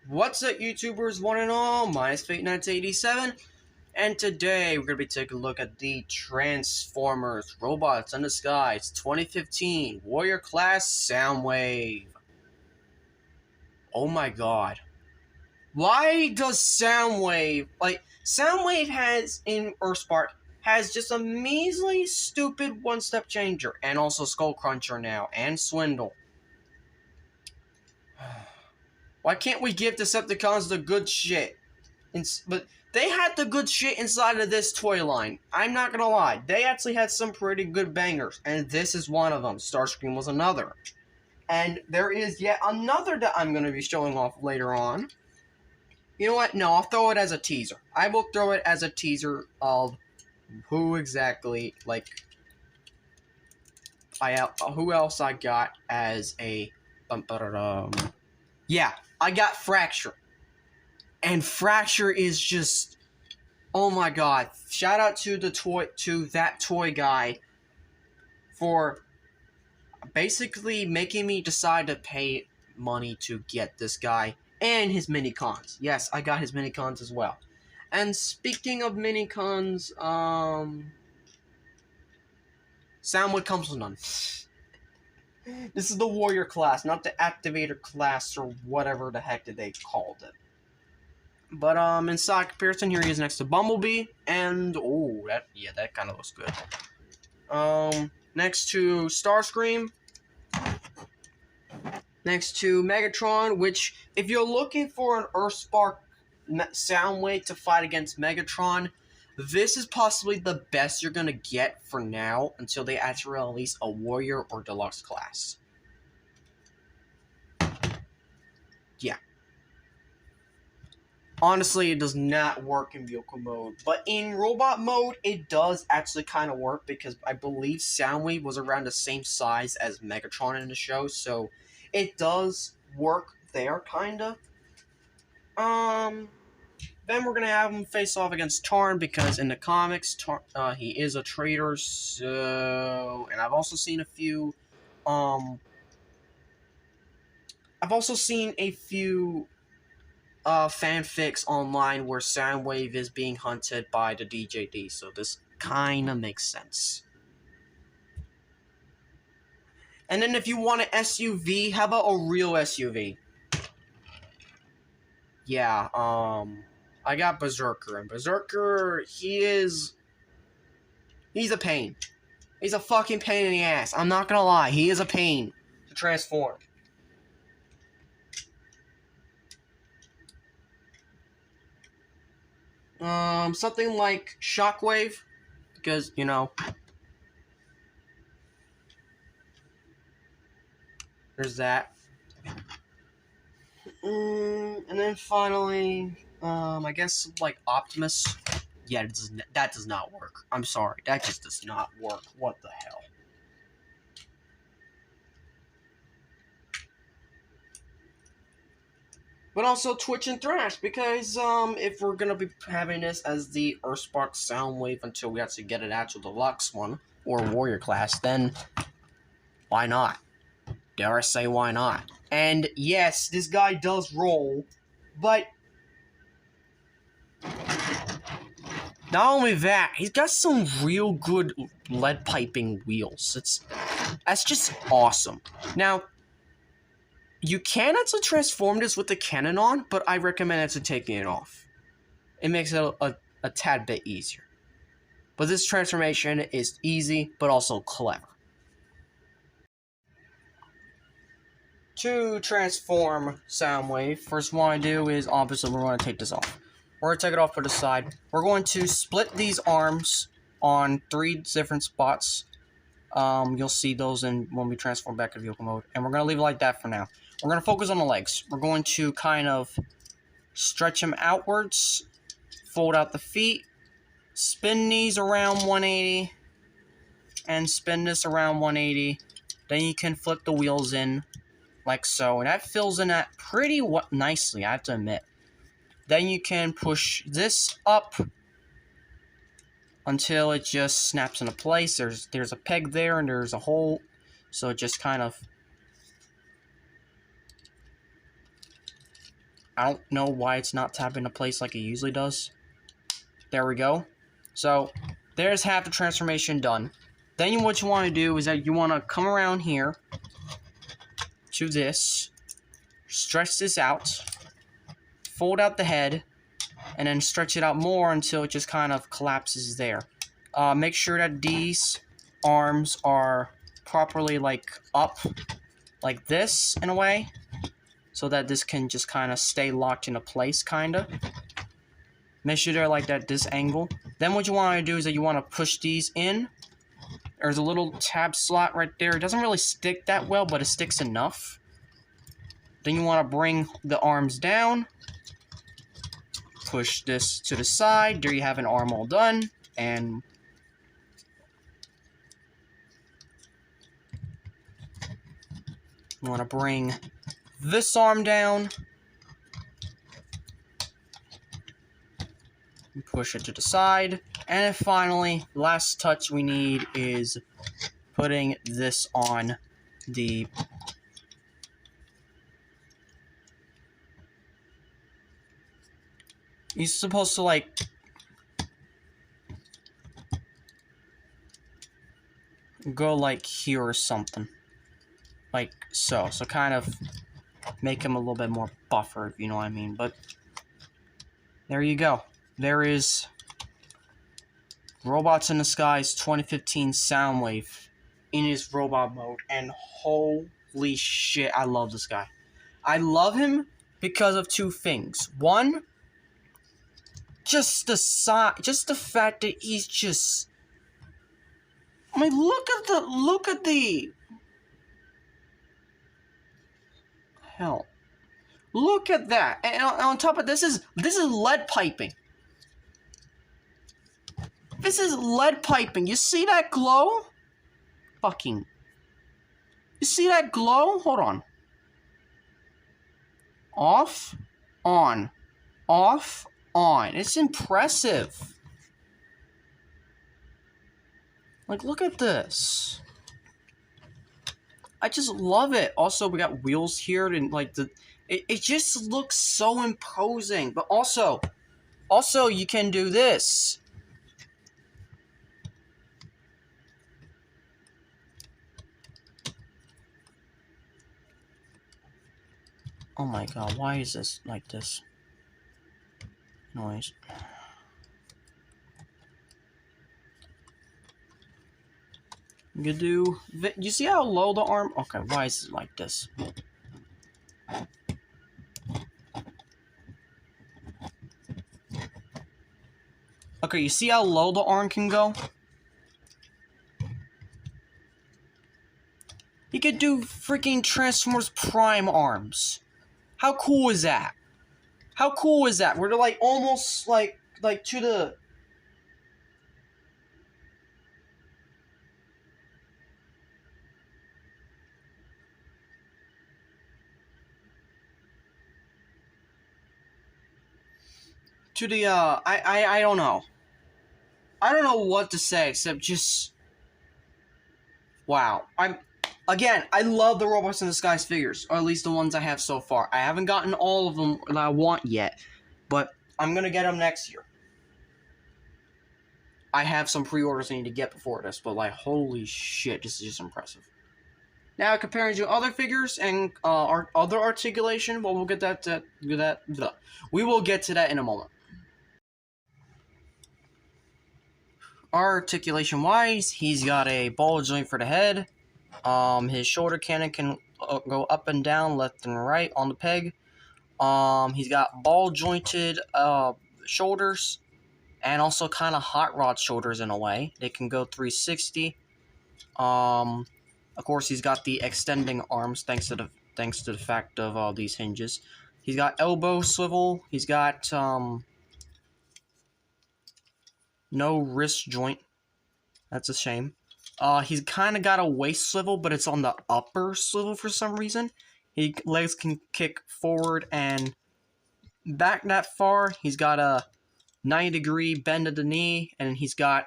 What's up, YouTubers, one and all? Mine's Fate1987, and today we're going to be taking a look at the Transformers Robots in the Skies 2015 Warrior Class Soundwave. Oh my god. Why does Soundwave, Soundwave has, in Earthspark, has just a measly, stupid one-step changer, and also Skull Cruncher now, and Swindle. Why can't we give Decepticons the good shit? But they had the good shit inside of this toy line. I'm not gonna lie. They actually had some pretty good bangers. And this is one of them. Starscream was another. And there is yet another that I'm gonna be showing off later on. You know what? No, I'll throw it as a teaser. I will throw it as a teaser of who exactly, who else I got as a... Yeah, I got Fracture. And Fracture is just, oh my god! Shout out to that toy guy for basically making me decide to pay money to get this guy and his mini cons. Yes, I got his mini cons as well. And speaking of mini cons, Soundwave comes with none. This is the Warrior class, not the Activator class or whatever the heck did they called it. But in side comparison, here he is next to Bumblebee, and oh, that kind of looks good. Next to Starscream, next to Megatron, which if you're looking for an Earthspark Soundwave to fight against Megatron, this is possibly the best you're gonna get for now until they actually release a Warrior or Deluxe class. Yeah. Honestly, it does not work in vehicle mode, but in robot mode, it does actually kind of work because I believe Soundwave was around the same size as Megatron in the show, so it does work there, kinda. Then we're gonna have him face off against Tarn because in the comics, he is a traitor. So, and I've also seen a few, fanfics online where Soundwave is being hunted by the DJD, so this kinda makes sense. And then if you want an SUV, how about a real SUV? Yeah, I got Berserker, and Berserker, he's a pain. He's a fucking pain in the ass. I'm not gonna lie, he is a pain to transform. Something like Shockwave, because, you know, there's that. And then finally, I guess, like, Optimus. Yeah, that does not work. I'm sorry, that just does not work. What the hell? But also Twitch and Thrash, because, if we're gonna be having this as the Earthspark Soundwave until we actually get an actual deluxe one, or Warrior class, then why not? Dare I say why not? And yes, this guy does roll, but not only that, he's got some real good lead piping wheels. That's just awesome. Now, you can actually transform this with the cannon on, but I recommend actually taking it off. It makes it a tad bit easier. But this transformation is easy, but also clever. To transform Soundwave, first what I do is, obviously, we're going to take this off. We're going to take it off to the side. We're going to split these arms on 3 different spots. You'll see those when we transform back to vehicle mode. And we're going to leave it like that for now. We're going to focus on the legs. We're going to kind of stretch them outwards, fold out the feet, spin these around 180, and spin this around 180. Then you can flip the wheels in, like so. And that fills in that pretty nicely, I have to admit. Then you can push this up until it just snaps into place. There's a peg there and there's a hole, so it just kind of I don't know why it's not tapping into place like it usually does. There we go. So, there's half the transformation done. Then what you want to do is that you want to come around here to this, stretch this out, fold out the head, and then stretch it out more until it just kind of collapses there. Make sure that these arms are properly like up like this in a way, so that this can just kind of stay locked into place, kind of. Make sure they're like that, this angle. Then what you want to do is that you want to push these in. There's a little tab slot right there. It doesn't really stick that well, but it sticks enough. Then you want to bring the arms down. Push this to the side. There you have an arm all done. And you want to bring this arm down. Push it to the side. And then finally, last touch we need is putting this on the you're supposed to like go like here or something. Like so. So kind of make him a little bit more buffer, if you know what I mean. But there you go. There is Robots in the Skies 2015 Soundwave in his robot mode, and holy shit, I love this guy. I love him because of two things. One, just the fact that he's just, I mean, look at the hell. Look at that. And on top of this is lead piping. This is lead piping. You see that glow? Fucking. You see that glow? Hold on. Off, on. Off, on. It's impressive. Like, look at this. I just love it. Also, we got wheels here and like it just looks so imposing. But also you can do this. Oh my god, why is this like this? Noise. You do. You see how low the arm? Okay, why is it like this? Okay, you see how low the arm can go? You could do freaking Transformers Prime arms. How cool is that? How cool is that? Where they're like almost like to the I don't know. I don't know what to say except just wow. Again, I love the Robots in the Skies figures, or at least the ones I have so far. I haven't gotten all of them that I want yet, but I'm gonna get them next year. I have some pre-orders I need to get before this, but like, holy shit, this is just impressive. Now, comparing to other figures and our other articulation, well, we'll get we will get to that in a moment. Articulation-wise, he's got a ball joint for the head. His shoulder cannon can go up and down, left and right on the peg. He's got ball jointed shoulders, and also kind of hot rod shoulders in a way. They can go 360. Of course, he's got the extending arms thanks to the fact of all these hinges. He's got elbow swivel. He's got no wrist joint. That's a shame. He's kind of got a waist swivel, but it's on the upper swivel for some reason. His legs can kick forward and back that far. He's got a 90-degree bend of the knee, and he's got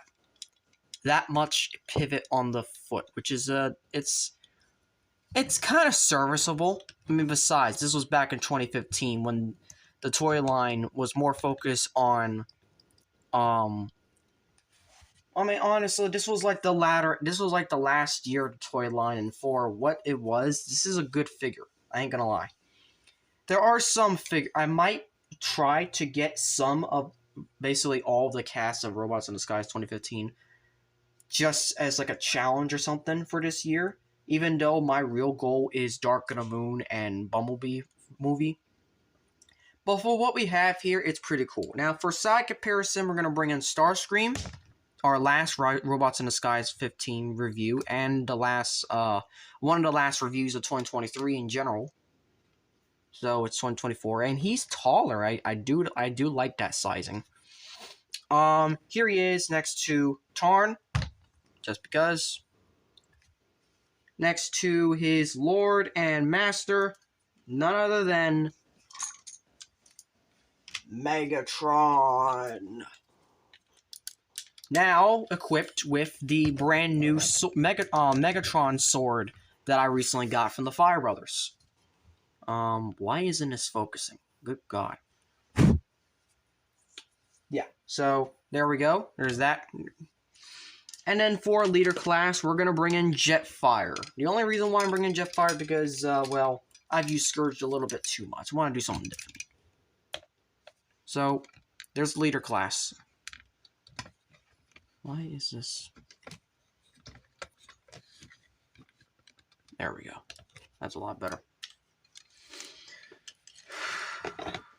that much pivot on the foot, which is it's kind of serviceable. I mean, besides, this was back in 2015 when the toy line was more focused on, I mean, honestly, this was like the last year of the toy line, and for what it was, this is a good figure. I ain't gonna lie. There are some I might try to get some of basically all of the cast of Robots in Disguise 2015 just as like a challenge or something for this year, even though my real goal is Dark of the Moon and Bumblebee movie. But for what we have here, it's pretty cool. Now, for side comparison, we're going to bring in Starscream, our last Robots in Disguise 15 review, and the last one of the last reviews of 2023 in general. So it's 2024, and he's taller. I do like that sizing. Here he is next to Tarn, just because. Next to his Lord and Master, none other than Megatron. Now equipped with the brand new Megatron sword that I recently got from the Fire Brothers. Why isn't this focusing? Good God. Yeah, so there we go. There's that. And then for leader class, we're going to bring in Jetfire. The only reason why I'm bringing Jetfire is because, well, I've used Scourge a little bit too much. I want to do something different. So, there's leader class. Why is this? There we go. That's a lot better.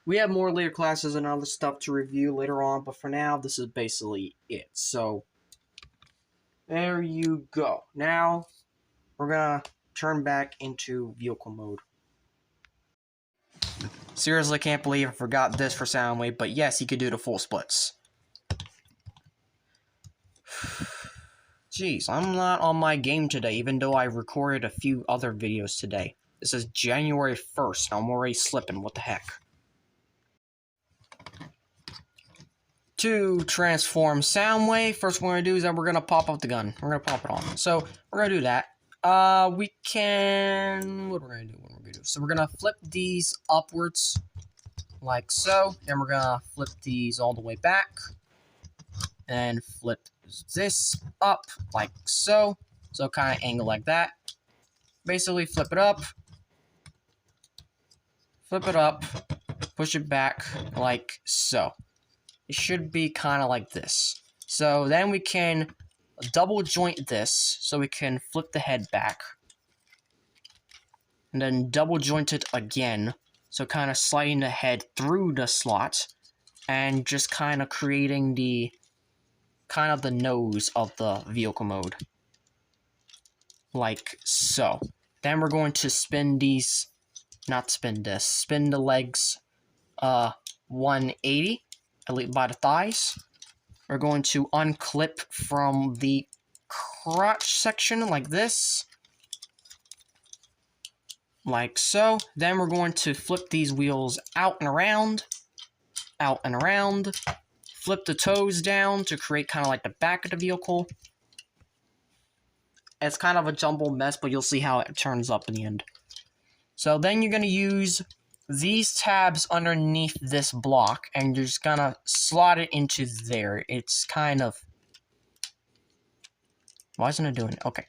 We have more leader classes and other stuff to review later on, but for now, this is basically it. So, there you go. Now, we're gonna turn back into vehicle mode. Seriously, can't believe I forgot this for Soundwave, but yes, he could do the full splits. Jeez, I'm not on my game today, even though I recorded a few other videos today. This is January 1st, and I'm already slipping. What the heck? To transform Soundwave, first what we're going to do is that we're going to pop up the gun. We're going to pop it on. So, we're going to do that. We can... What are we going to do? So, we're going to flip these upwards, like so. Then we're going to flip these all the way back. And flip this up, like so. So, kind of angle like that. Basically, flip it up. Flip it up. Push it back, like so. It should be kind of like this. So then we can double joint this so we can flip the head back. And then double joint it again. So kind of sliding the head through the slot. And just kind of creating the nose of the vehicle mode. Like so. Then we're going to spin these, spin the legs 180. By the thighs. We're going to unclip from the crotch section like this. Like so. Then we're going to flip these wheels out and around. Out and around. Flip the toes down to create kind of like the back of the vehicle. It's kind of a jumbled mess, but you'll see how it turns up in the end. So then you're going to use these tabs underneath this block, and you're just gonna slot it into there. It's kind of... Why isn't it doing it? Okay.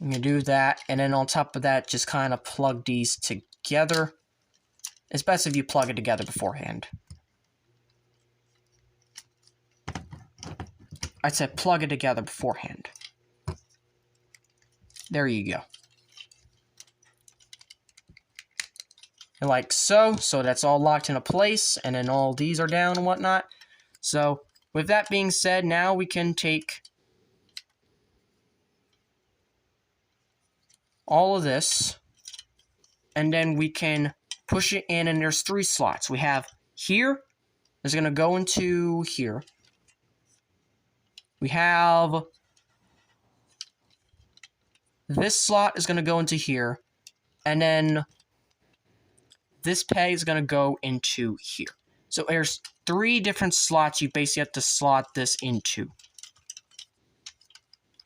I'm gonna do that, and then on top of that, just kind of plug these together. It's best if you plug it together beforehand. I said plug it together beforehand. There you go. Like so. So that's all locked into place, and then all these are down and whatnot. So with that being said, now we can take all of this, and then we can push it in, and there's 3 slots. We have here, is going to go into here. We have this slot is going to go into here, and then this peg is going to go into here. So there's 3 different slots you basically have to slot this into.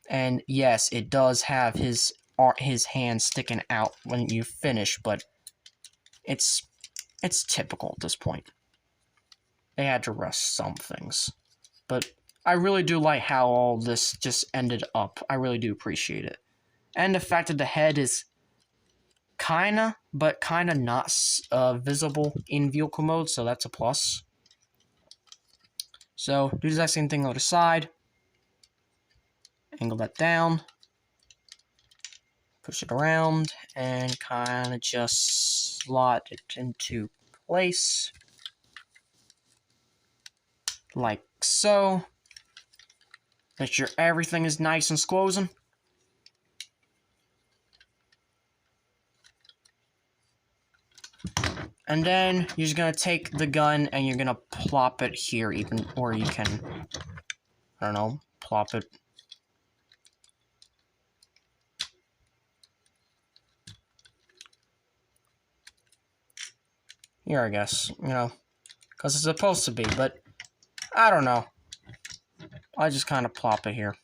And yes, it does have his hand sticking out when you finish, but it's It's typical at this point. They had to rest some things. But I really do like how all this just ended up. I really do appreciate it. And the fact that the head is kinda, but kinda not visible in vehicle mode, so that's a plus. So, do the exact same thing on the side. Angle that down. Push it around, and kinda just slot it into place. Like so. Make sure everything is nice and squozen. And then you're just gonna take the gun and you're gonna plop it here, even, or you can, I don't know, plop it. Here, I guess, you know, because it's supposed to be, but I don't know. I just kind of plop it here.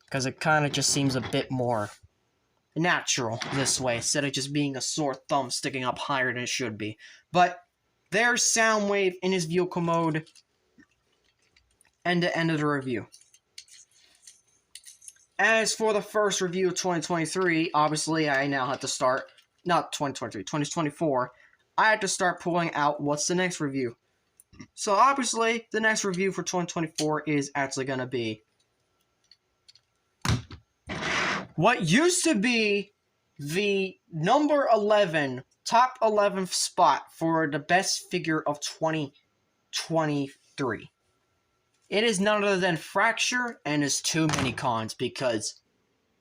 Because it kind of just seems a bit more natural this way, instead of just being a sore thumb sticking up higher than it should be. But there's Soundwave in his vehicle mode. And the end of the review. As for the first review of 2023, obviously I now have to start, not 2023, 2024, I had to start pulling out what's the next review. So obviously, the next review for 2024 is actually going to be what used to be the number 11, top 11th spot for the best figure of 2023. It is none other than Fracture, and it's too many cons, because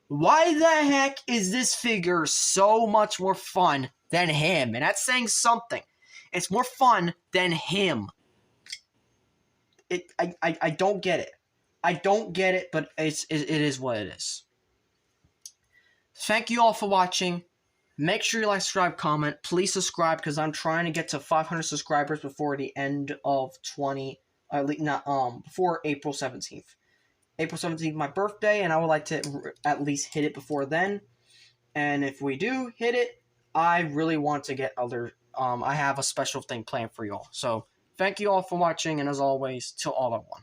why the heck is this figure so much more fun than him? And that's saying something. It's more fun than him. I don't get it. I don't get it, but it is what it is. Thank you all for watching. Make sure you like, subscribe, comment. Please subscribe, because I'm trying to get to 500 subscribers before the end of before April 17th. April 17th, my birthday, and I would like to at least hit it before then. And if we do hit it, I really want to get other, I have a special thing planned for you all. So, thank you all for watching, and as always, till all are one.